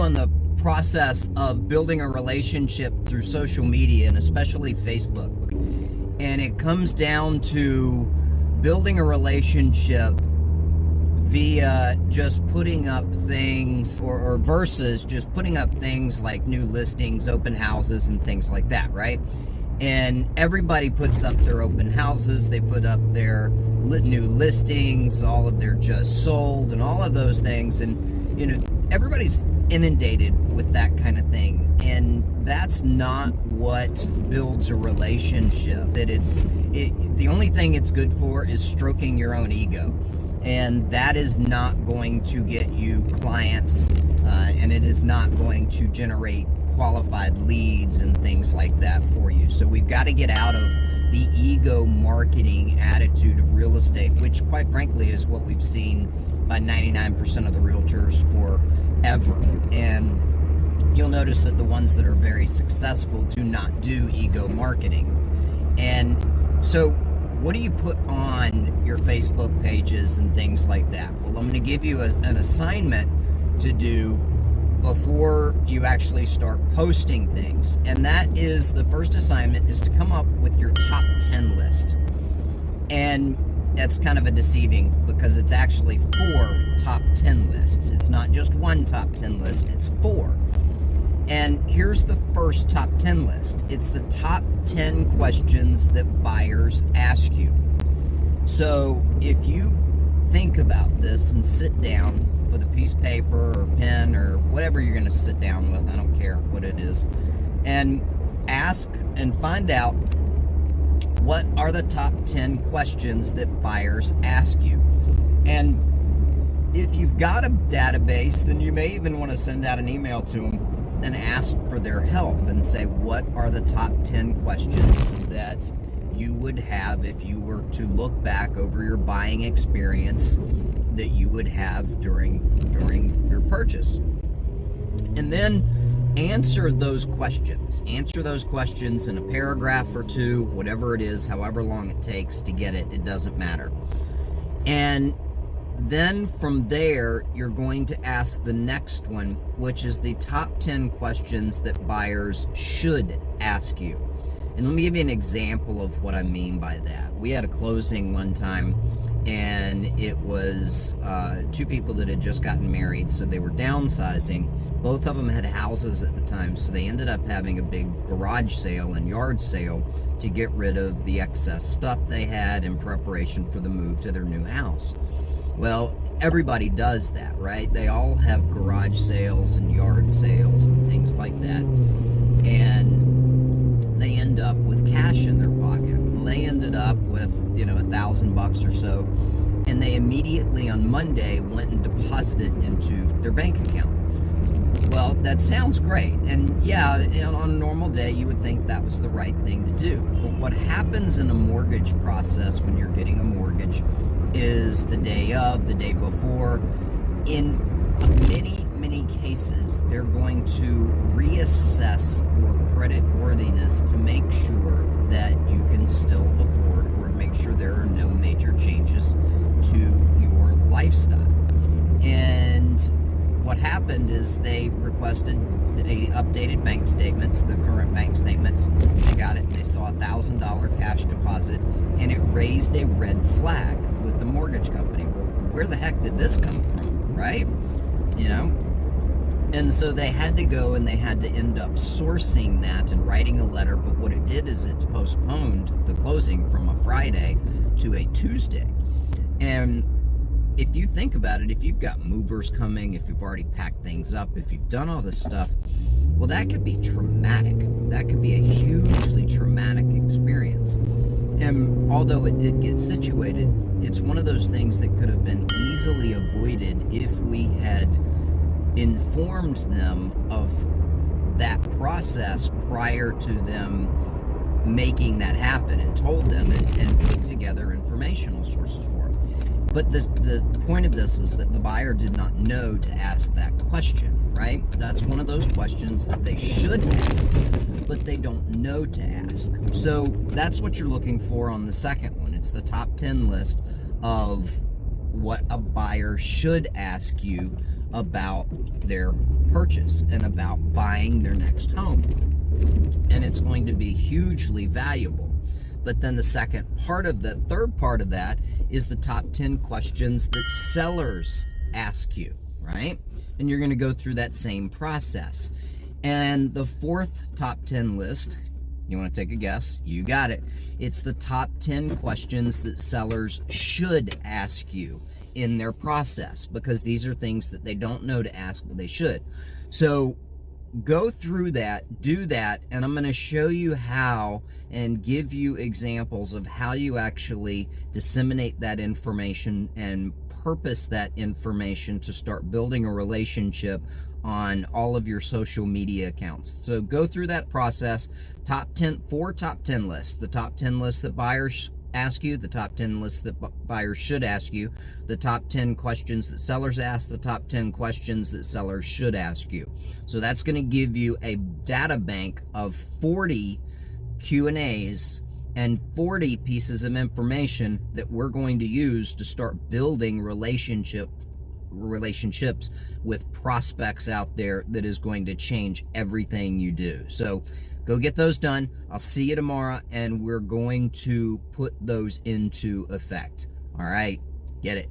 on the process of building a relationship through social media, and especially Facebook. And it comes down to building a relationship via just putting up things, or versus just putting up things like new listings, open houses, and things like that, right? And everybody puts up their open houses, they put up their new listings, all of their just sold, and all of those things. And, you know, everybody's inundated with that kind of thing. And that's not what builds a relationship. The only thing it's good for is stroking your own ego. And that is not going to get you clients, and it is not going to generate qualified leads and things like that for you. So we've got to get out of the ego marketing attitude of real estate, which quite frankly is what we've seen by 99% of the realtors forever. And you'll notice that the ones that are very successful do not do ego marketing. And so what do you put on your Facebook pages and things like that? Well, I'm going to give you an assignment to do before you actually start posting things. And that is, the first assignment is to come up with your top 10 list. And that's kind of a deceiving, because it's actually 4 top 10 lists. It's not just one top 10 list, it's 4. And here's the first top 10 list. It's the top 10 questions that buyers ask you. So if you think about this and sit down with a piece of paper or pen or whatever you're going to sit down with, I don't care what it is, and ask and find out what are the top 10 questions that buyers ask you. And if you've got a database, then you may even want to send out an email to them and ask for their help and say, what are the top 10 questions that you would have if you were to look back over your buying experience that you would have during your purchase? And then answer those questions. Answer those questions in a paragraph or 2, whatever it is, however long it takes to get it, it doesn't matter. And then from there, you're going to ask the next one, which is the top 10 questions that buyers should ask you. And let me give you an example of what I mean by that. We had a closing one time, and it was 2 people that had just gotten married, so they were downsizing. Both of them had houses at the time, so they ended up having a big garage sale and yard sale to get rid of the excess stuff they had in preparation for the move to their new house. Well, everybody does that, right? They all have garage sales and yard sales and things like that. And they end up with cash in their pocket. Well, they ended up with, $1,000 or so. And they immediately on Monday went and deposited into their bank account. Well, that sounds great. And yeah, on a normal day, you would think that was the right thing to do. But what happens in a mortgage process when you're getting a mortgage is the day of, the day before. In many cases, they're going to reassess your credit worthiness to make sure that you can still afford, or make sure there are no major changes to your lifestyle. And what happened is they requested the updated bank statements, the current bank statements. They got it. They saw $1,000 cash deposit, and it raised a red flag with the mortgage company. Well, where the heck did this come from, right? And so they had to go and they had to end up sourcing that and writing a letter. But what it did is it postponed the closing from a Friday to a Tuesday. And if you think about it, if you've got movers coming, if you've already packed things up, if you've done all this stuff, well, that could be traumatic. That could be a hugely traumatic experience. And although it did get situated, it's one of those things that could have been easily avoided if we had informed them of that process prior to them making that happen, and told them and put together informational sources for it. But the point of this is that the buyer did not know to ask that question, right? That's one of those questions that they should ask, but they don't know to ask. So that's what you're looking for on the second one. It's the top 10 list of what a buyer should ask you about their purchase and about buying their next home. And it's going to be hugely valuable. But then the third part of that is the top 10 questions that sellers ask you, right? And you're going to go through that same process. And the fourth top 10 list, you want to take a guess? You got it. It's the top 10 questions that sellers should ask you in their process, because these are things that they don't know to ask, but they should. So go through that, do that, and I'm going to show you how and give you examples of how you actually disseminate that information and purpose that information to start building a relationship on all of your social media accounts. So go through that process. Four top 10 lists. The top 10 lists that buyers ask you, the top 10 lists that buyers should ask you, the top 10 questions that sellers ask, the top 10 questions that sellers should ask you. So that's going to give you a data bank of 40 Q&As and 40 pieces of information that we're going to use to start building relationships with prospects out there that is going to change everything you do. So go get those done. I'll see you tomorrow, and we're going to put those into effect. All right, get it.